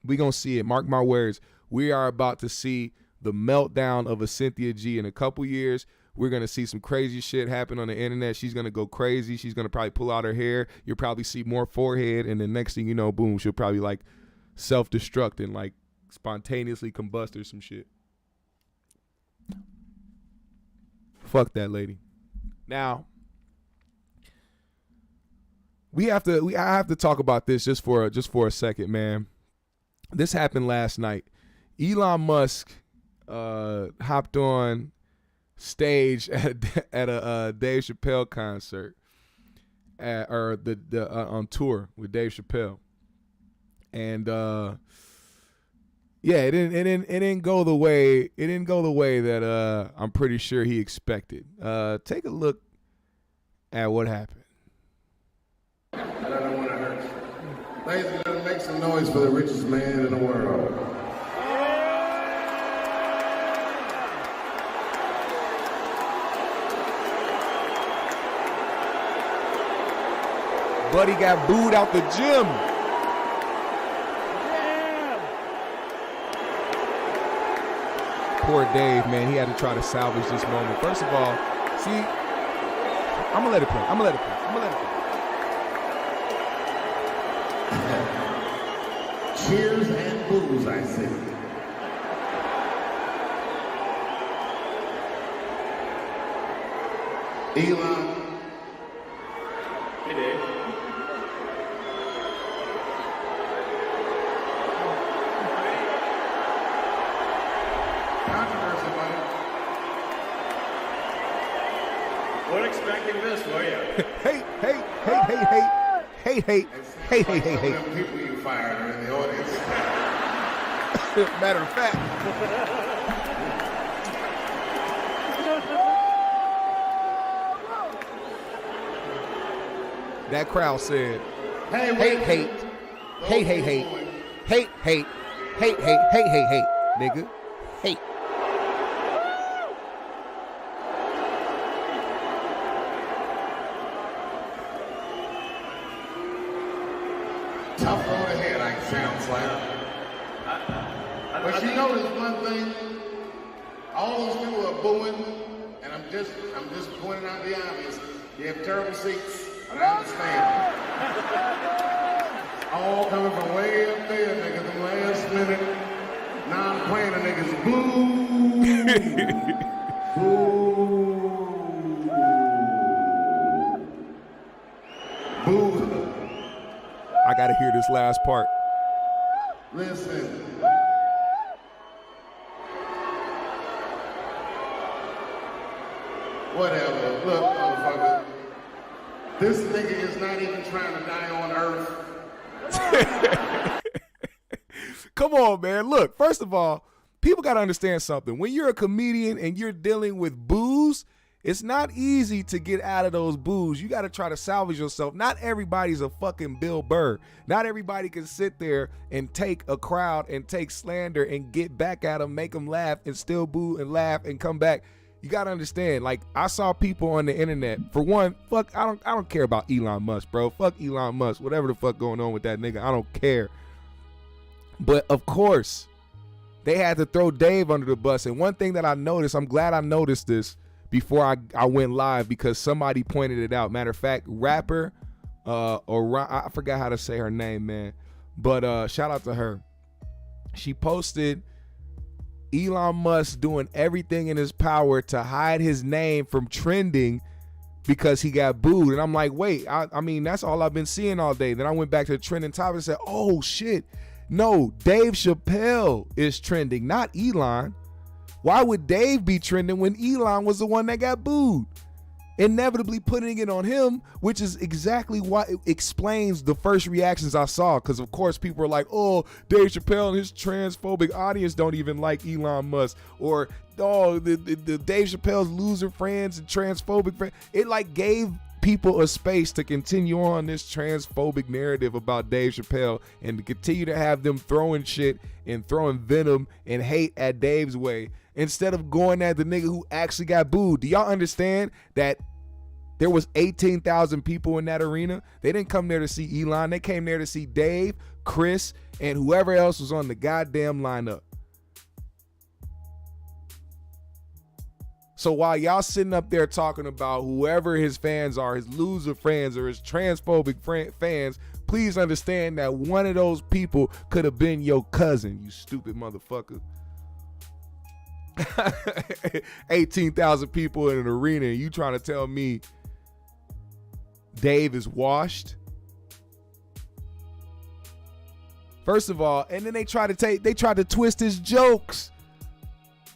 We going to see it. Mark my words. We are about to see the meltdown of a Cynthia G in a couple years. We're going to see some crazy shit happen on the internet. She's going to go crazy. She's going to probably pull out her hair. You'll probably see more forehead. And the next thing you know, boom, she'll probably like self-destruct and like spontaneously combust or some shit. Fuck that lady. Now, I have to talk about this just for a second, man. This happened last night. Elon Musk hopped on stage at a Dave Chappelle concert, on tour with Dave Chappelle, and yeah, it didn't go the way that I'm pretty sure he expected. Take a look at what happened. I don't want to hurt you. Ladies and gentlemen, make some noise for the richest man in the world. Buddy got booed out the gym. Poor Dave, man. He had to try to salvage this moment. First of all, see, I'm going to let it play. Cheers and booze, I see. Elon. Hey, Dave. Controversy, buddy. We're expecting this, were you? Hey. Them people you fired are in the audience. Matter of fact. That crowd said, hate, nigga, hate. Tough road ahead, like sounds like. But you notice one thing, all those people are booing, and I'm just pointing out the obvious. You have terrible seats, and I understand. All coming from way up there, niggas, the last minute. Now I'm playing the niggas boo. Boo. Boo. I gotta hear this last part. Listen. Whatever. Look, motherfucker. This nigga is not even trying to die on Earth. Come on, man. Look, first of all, people gotta understand something. When you're a comedian and you're dealing with boos, it's not easy to get out of those boos. You got to try to salvage yourself. Not everybody's a fucking Bill Burr. Not everybody can sit there and take a crowd and take slander and get back at them, make them laugh and still boo and laugh and come back. You got to understand, like, I saw people on the internet. For one, fuck, I don't care about Elon Musk, bro. Fuck Elon Musk. Whatever the fuck going on with that nigga, I don't care. But of course, they had to throw Dave under the bus. And one thing that I noticed, I'm glad I noticed this before I went live because somebody pointed it out. Matter of fact, rapper, I forgot how to say her name, man. But shout out to her. She posted Elon Musk doing everything in his power to hide his name from trending because he got booed. And I'm like, wait, I mean, that's all I've been seeing all day. Then I went back to the trending topic and said, oh shit, no, Dave Chappelle is trending, not Elon. Why would Dave be trending when Elon was the one that got booed? Inevitably putting it on him, which is exactly what it explains the first reactions I saw. Because of course people are like, oh, Dave Chappelle and his transphobic audience don't even like Elon Musk, or oh, the Dave Chappelle's loser friends and transphobic friends. It like gave people a space to continue on this transphobic narrative about Dave Chappelle and to continue to have them throwing shit and throwing venom and hate at Dave's way instead of going at the nigga who actually got booed. Do y'all understand that there was 18,000 people in that arena? They didn't come there to see Elon. They came there to see Dave, Chris, and whoever else was on the goddamn lineup. So while y'all sitting up there talking about whoever his fans are, his loser fans or his transphobic fans, please understand that one of those people could have been your cousin, you stupid motherfucker. 18,000 people in an arena and you trying to tell me Dave is washed? First of all, and then they tried to twist his jokes.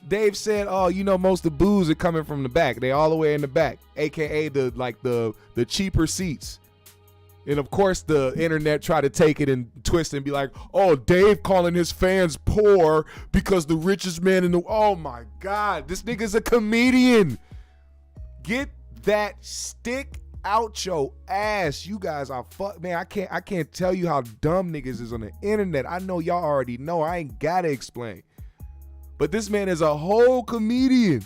Dave said, oh, you know, most of the boos are coming from the back. They all the way in the back, aka the cheaper seats. And of course the internet tried to take it and twist it and be like, oh, Dave calling his fans poor because the richest man in the, oh my God, this nigga's a comedian. Get that stick out your ass. You guys are man, I can't tell you how dumb niggas is on the internet. I know y'all already know. I ain't gotta explain. But this man is a whole comedian.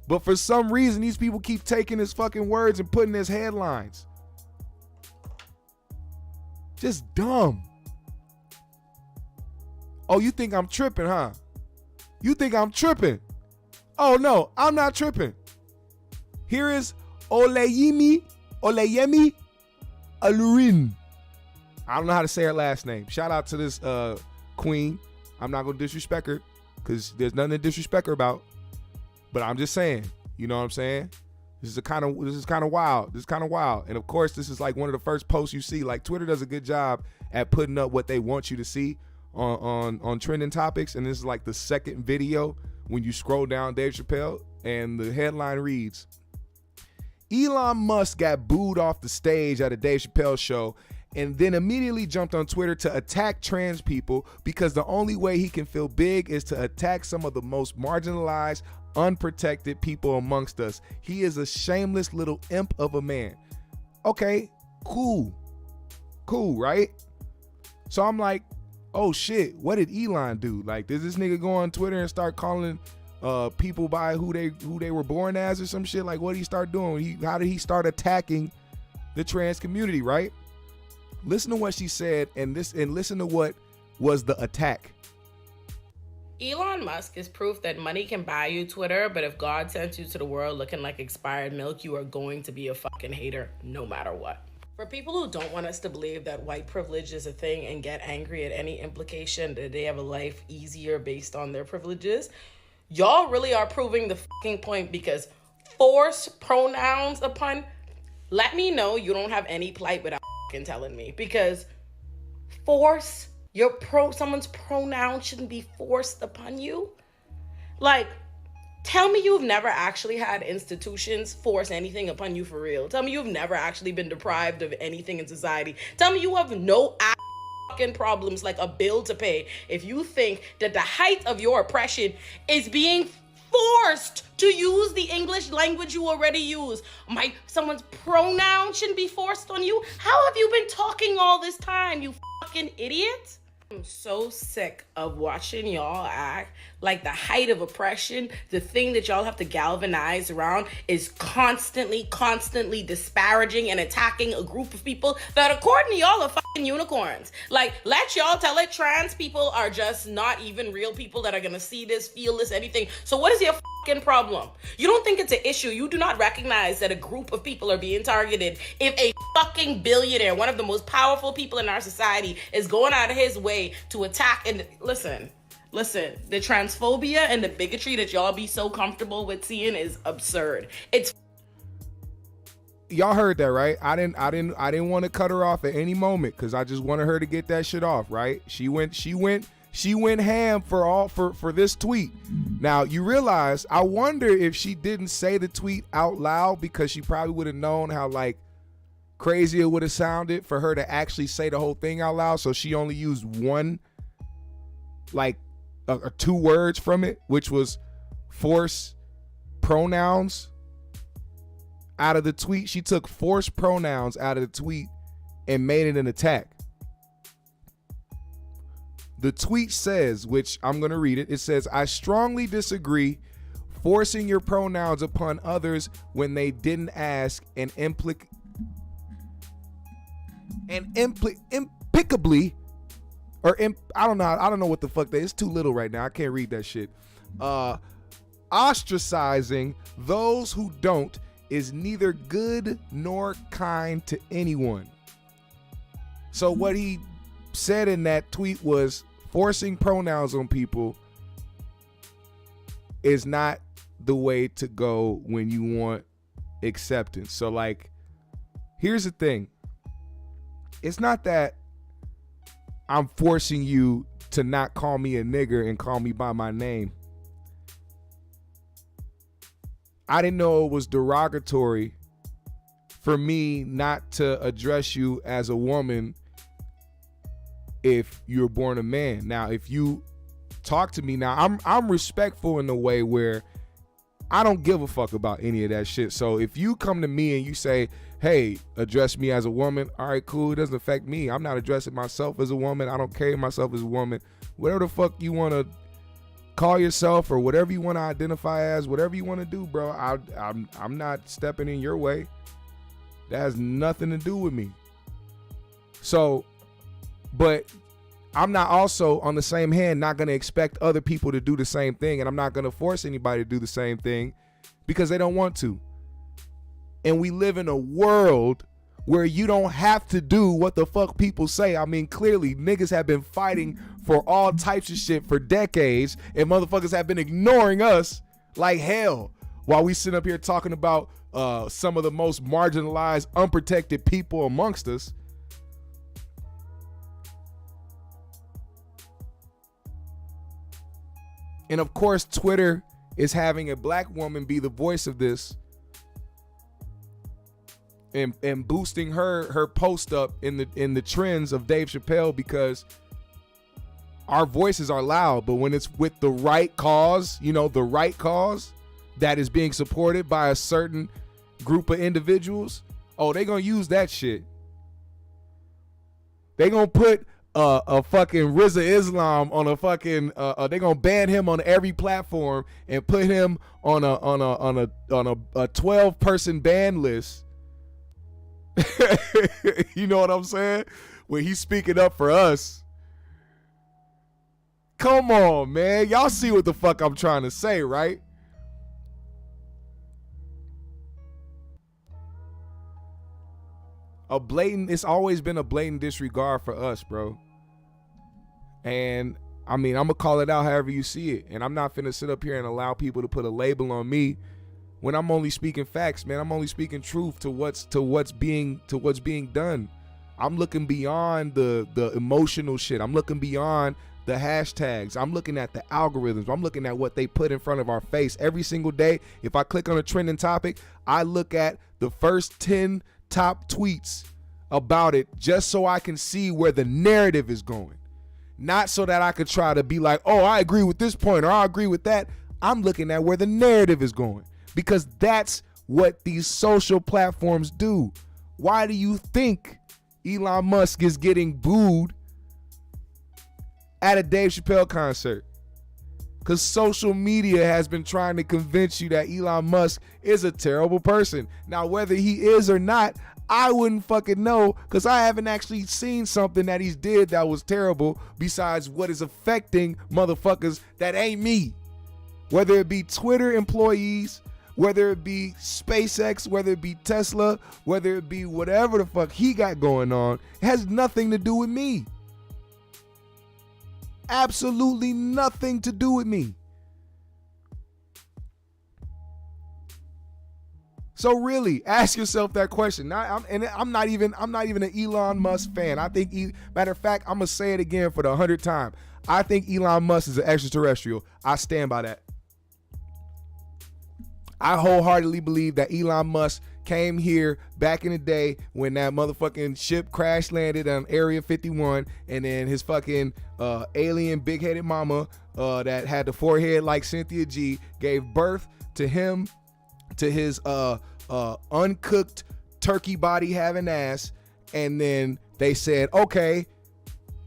But for some reason, these people keep taking his fucking words and putting his headlines. Just dumb. Oh, you think I'm tripping, huh? You think I'm tripping? Oh no, I'm not tripping. Here is Oleyemi Alurin. I don't know how to say her last name. Shout out to this queen. I'm not gonna disrespect her because there's nothing to disrespect her about. But I'm just saying, you know what I'm saying? This is kind of wild. This is kind of wild. And of course, this is like one of the first posts you see. Like Twitter does a good job at putting up what they want you to see on trending topics. And this is like the second video when you scroll down Dave Chappelle, and the headline reads, Elon Musk got booed off the stage at a Dave Chappelle show and then immediately jumped on Twitter to attack trans people because the only way he can feel big is to attack some of the most marginalized, unprotected people amongst us. He is a shameless little imp of a man. Okay, cool, right? So I'm like, oh shit, what did Elon do? Like, did this nigga go on Twitter and start calling people by who they were born as or some shit? Like, what did he start doing? How did he start attacking the trans community, right? Listen to what she said and listen to what was the attack. Elon Musk is proof that money can buy you Twitter, but if God sent you to the world looking like expired milk, you are going to be a fucking hater no matter what. For people who don't want us to believe that white privilege is a thing and get angry at any implication that they have a life easier based on their privileges, y'all really are proving the fucking point, because force pronouns upon, let me know you don't have any plight without fucking telling me, because force someone's pronoun shouldn't be forced upon you. Like, tell me you've never actually had institutions force anything upon you for real. Tell me you've never actually been deprived of anything in society. Tell me you have no fucking problems like a bill to pay if you think that the height of your oppression is being forced to use the English language you already use. Someone's pronoun shouldn't be forced on you. How have you been talking all this time, you fucking idiot? I'm so sick of watching y'all act like the height of oppression, the thing that y'all have to galvanize around, is constantly disparaging and attacking a group of people that, according to y'all, are fucking unicorns. Like, let y'all tell it, trans people are just not even real people that are gonna see this, feel this, anything. So what is your fucking problem? You don't think it's an issue. You do not recognize that a group of people are being targeted. If a fucking billionaire, one of the most powerful people in our society, is going out of his way to attack, and listen, the transphobia and the bigotry that y'all be so comfortable with seeing is absurd. It's y'all heard that, right? I didn't want to cut her off at any moment because I just wanted her to get that shit off, right? She went ham for this tweet. Now you realize, I wonder if she didn't say the tweet out loud because she probably would have known how like crazy it would have sounded for her to actually say the whole thing out loud. So she only used one, like, or 2 words from it, which was force pronouns out of the tweet. She took force pronouns out of the tweet and made it an attack. The tweet says, which I'm going to read it. It says, "I strongly disagree forcing your pronouns upon others when they didn't ask and impeccably, or I don't know what the fuck that is. It's too little right now. I can't read that shit. Ostracizing those who don't is neither good nor kind to anyone." So what he said in that tweet was, forcing pronouns on people is not the way to go when you want acceptance. So like, here's the thing. It's not that I'm forcing you to not call me a nigger and call me by my name. I didn't know it was derogatory for me not to address you as a woman if you're born a man. Now, if you talk to me now, I'm respectful in the way where I don't give a fuck about any of that shit. So if you come to me and you say, hey, address me as a woman, all right, cool, it doesn't affect me. I'm not addressing myself as a woman. I don't carry myself as a woman. Whatever the fuck you want to call yourself or whatever you want to identify as, whatever you want to do, bro, I'm not stepping in your way. That has nothing to do with me. So, but I'm not also, on the same hand, not going to expect other people to do the same thing, and I'm not going to force anybody to do the same thing because they don't want to. And we live in a world where you don't have to do what the fuck people say. I mean, clearly, niggas have been fighting for all types of shit for decades, and motherfuckers have been ignoring us like hell while we sit up here talking about some of the most marginalized, unprotected people amongst us. And of course, Twitter is having a black woman be the voice of this and boosting her post up in the trends of Dave Chappelle, because our voices are loud, but when it's with the right cause, you know, the right cause that is being supported by a certain group of individuals, oh, they gonna use that shit. They gonna put a fucking Rizza Islam on a fucking they gonna ban him on every platform and put him on a 12-person ban list. You know what I'm saying? When he's speaking up for us. Come on, man. Y'all see what the fuck I'm trying to say, right? It's always been a blatant disregard for us, bro. And I mean, I'm gonna call it out however you see it. And I'm not finna sit up here and allow people to put a label on me when I'm only speaking facts, man. I'm only speaking truth to what's being done. I'm looking beyond the emotional shit. I'm looking beyond the hashtags. I'm looking at the algorithms. I'm looking at what they put in front of our face every single day. If I click on a trending topic, I look at the first 10 top tweets about it just so I can see where the narrative is going. Not so that I could try to be like, oh, I agree with this point or I agree with that. I'm looking at where the narrative is going, because that's what these social platforms do. Why do you think Elon Musk is getting booed at a Dave Chappelle concert. Because social media has been trying to convince you that Elon Musk is a terrible person. Now, whether he is or not, I wouldn't fucking know, because I haven't actually seen something that he's did that was terrible besides what is affecting motherfuckers that ain't me. Whether it be Twitter employees, whether it be SpaceX, whether it be Tesla, whether it be whatever the fuck he got going on, it has nothing to do with me. Absolutely nothing to do with me. So really, ask yourself that question. I'm not even an Elon Musk fan. I think, matter of fact, I'm gonna say it again for the 100th time. I think Elon Musk is an extraterrestrial. I stand by that. I wholeheartedly believe that Elon Musk came here back in the day when that motherfucking ship crash landed on Area 51, and then his fucking alien big-headed mama that had the forehead like Cynthia G gave birth to him, to his uncooked turkey body having ass, and then they said, okay,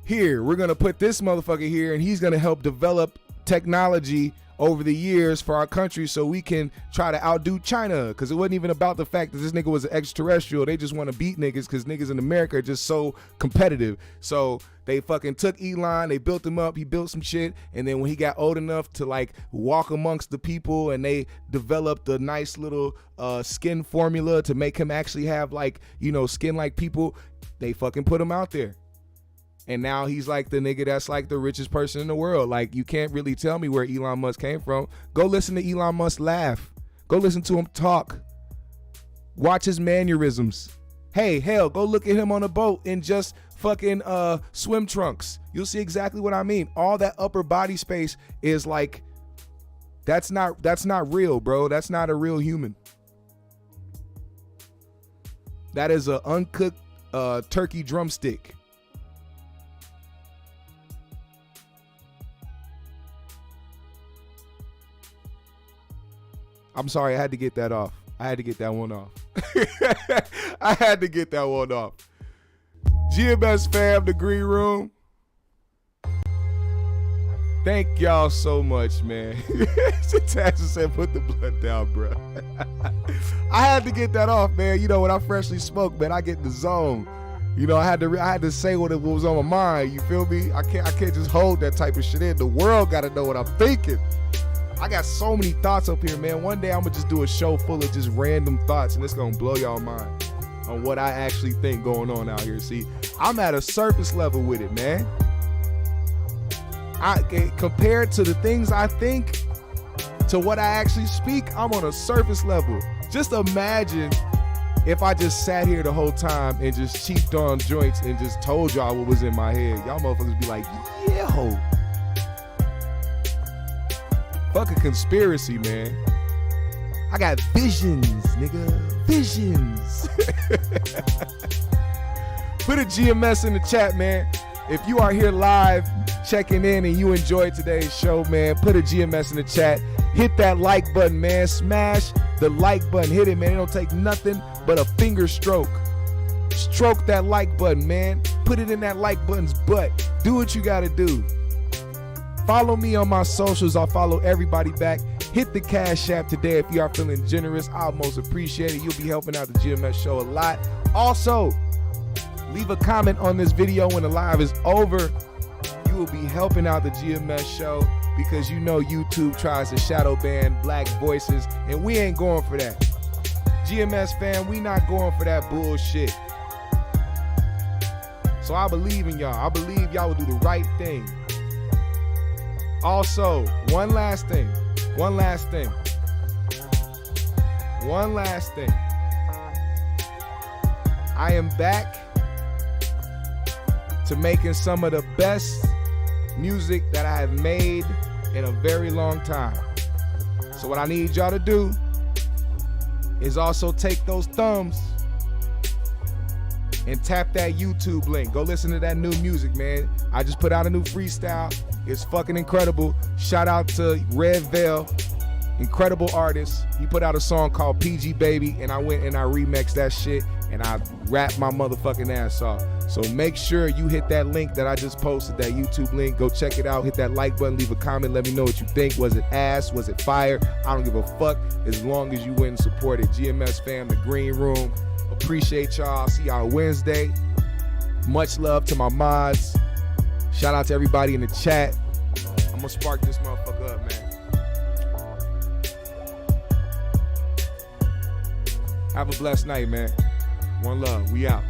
here, we're gonna put this motherfucker here, and he's gonna help develop technology over the years for our country so we can try to outdo China. Because it wasn't even about the fact that this nigga was an extraterrestrial. They just want to beat niggas because niggas in America are just so competitive. So they fucking took Elon, they built him up, he built some shit, and then when he got old enough to like walk amongst the people, and they developed a nice little skin formula to make him actually have like, you know, skin like people, they fucking put him out there. And now he's like the nigga that's like the richest person in the world. Like, you can't really tell me where Elon Musk came from. Go listen to Elon Musk laugh. Go listen to him talk. Watch his mannerisms. Hey, hell, go look at him on a boat in just fucking swim trunks. You'll see exactly what I mean. All that upper body space is like, that's not real, bro. That's not a real human. That is an uncooked turkey drumstick. I'm sorry, I had to get that off. I had to get that one off. I had to get that one off. GMS fam, the green room. Thank y'all so much, man. Tasha said, put the blood down, bro. I had to get that off, man. You know, when I freshly smoked, man, I get in the zone. You know, I had to say what was on my mind. You feel me? I can't just hold that type of shit in. The world got to know what I'm thinking. I got so many thoughts up here, man. One day I'm gonna just do a show full of just random thoughts, and it's gonna blow y'all mind on what I actually think going on out here. See, I'm at a surface level with it, man. Compared to the things I think to what I actually speak, I'm on a surface level. Just imagine if I just sat here the whole time and just cheaped on joints and just told y'all what was in my head. Y'all motherfuckers be like, yo. Fuck a conspiracy, man. I got visions, nigga. Visions. Put a GMS in the chat, man. If you are here live, checking in, and you enjoyed today's show, man, put a GMS in the chat. Hit that like button, man. Smash the like button. Hit it, man. It don't take nothing but a finger stroke. Stroke that like button, man. Put it in that like button's butt. Do what you gotta do. Follow me on my socials. I'll follow everybody back. Hit the Cash App today if you are feeling generous. I'll most appreciate it. You'll be helping out the GMS show a lot. Also, leave a comment on this video when the live is over. You will be helping out the GMS show because you know YouTube tries to shadow ban black voices, and we ain't going for that. GMS fam, we not going for that bullshit. So I believe in y'all. I believe y'all will do the right thing. Also, one last thing. I am back to making some of the best music that I have made in a very long time. So what I need y'all to do is also take those thumbs and tap that YouTube link. Go listen to that new music, man. I just put out a new freestyle. It's fucking incredible. Shout out to Red Veil. incredible artist. He put out a song called PG Baby, and I went and I remixed that shit, and I rapped my motherfucking ass off. So make sure you hit that link that I just posted, that YouTube link. Go check it out. Hit that like button. Leave a comment. Let me know what you think. Was it ass? Was it fire? I don't give a fuck as long as you went and supported. GMS fam, the Green Room. Appreciate y'all. See y'all Wednesday. Much love to my mods. Shout out to everybody in the chat. I'm gonna spark this motherfucker up, man. Have a blessed night, man. One love. We out.